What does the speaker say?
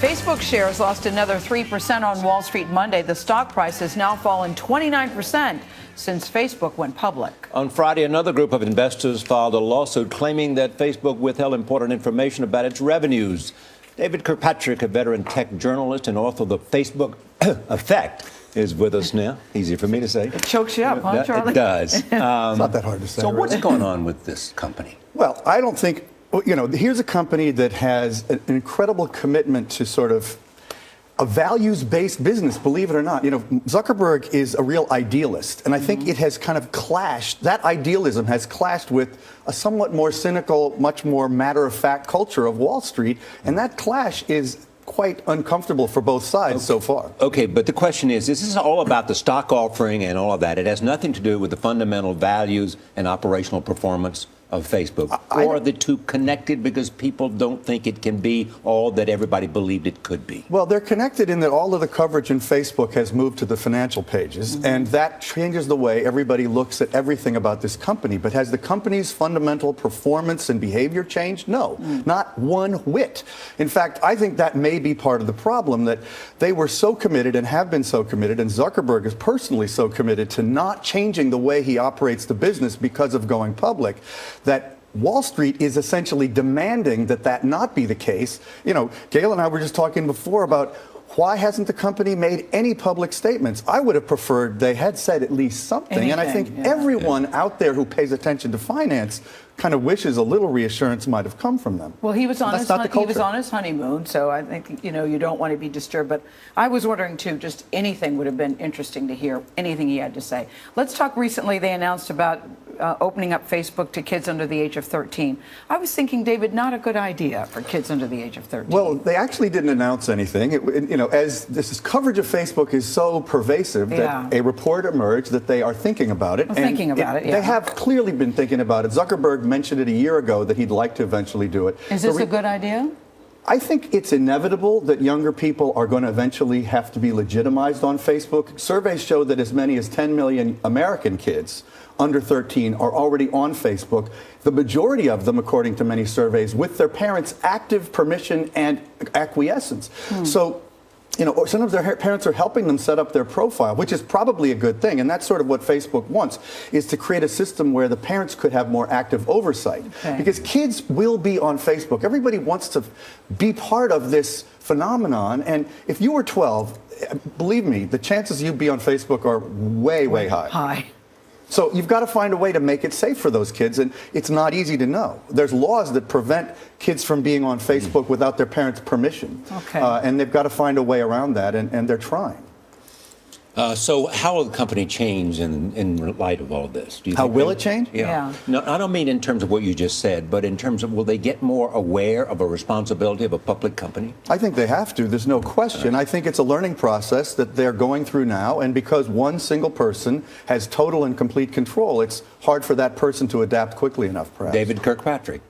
Facebook shares lost another 3% on Wall Street Monday. The stock price has now fallen 29% since Facebook went public. On Friday, another group of investors filed a lawsuit claiming that Facebook withheld important information about its revenues. David Kirkpatrick, a veteran tech journalist and author of The Facebook Effect, is with us now. Easy for me to say. It chokes you up, huh, Charlie? It does. It's not that hard to say. So really. what's going on with this company? Well, I don't think, here's a company that has an incredible commitment to sort of a values-based business, believe it or not. Zuckerberg is a real idealist, and I think it has kind of clashed, that idealism has clashed with a somewhat more cynical, much more matter-of-fact culture of Wall Street, and that clash is quite uncomfortable for both sides so far. Okay, but the question is, this is all about the stock offering and all of that. It has nothing to do with the fundamental values and operational performance of Facebook. Or are the two connected because people don't think it can be all that everybody believed it could be? Well, they're connected in that all of the coverage in Facebook has moved to the financial pages, and that changes the way everybody looks at everything about this company. But has the company's fundamental performance and behavior changed? No, not one whit. In fact, I think that may be part of the problem, that they were so committed and have been so committed, and Zuckerberg is personally so committed to not changing the way he operates the business because of going public, that Wall Street is essentially demanding that that not be the case. Gail and I were just talking before about why hasn't the company made any public statements? I would have preferred they had said at least something. And I think everyone out there who pays attention to finance kind of wishes a little reassurance might have come from them. Well, he was on his honeymoon, so I think you don't want to be disturbed. But I was wondering too, just anything would have been interesting to hear, anything he had to say. Let's talk. Recently, they announced about opening up Facebook to kids under the age of 13. I was thinking, David, not a good idea for kids under the age of 13. Well, they actually didn't announce anything. As this coverage of Facebook is so pervasive that a report emerged that they are thinking about it. They have clearly been thinking about it. Zuckerberg mentioned it a year ago that he'd like to eventually do it. Is this a good idea? I think it's inevitable that younger people are going to eventually have to be legitimized on Facebook. Surveys show that as many as 10 million American kids under 13 are already on Facebook. The majority of them, according to many surveys, with their parents' active permission and acquiescence. So, sometimes their parents are helping them set up their profile, which is probably a good thing. And that's sort of what Facebook wants, is to create a system where the parents could have more active oversight. Because kids will be on Facebook. Everybody wants to be part of this phenomenon. And if you were 12, believe me, the chances you'd be on Facebook are way, way high. So you've got to find a way to make it safe for those kids, and it's not easy to know. There's laws that prevent kids from being on Facebook without their parents' permission. And they've got to find a way around that, and they're trying. So how will the company change in light of all this? Do you How think will it change? No, I don't mean in terms of what you just said, but in terms of will they get more aware of a responsibility of a public company? I think they have to. There's no question. I think it's a learning process that they're going through now, and because one single person has total and complete control, it's hard for that person to adapt quickly enough, perhaps. David Kirkpatrick.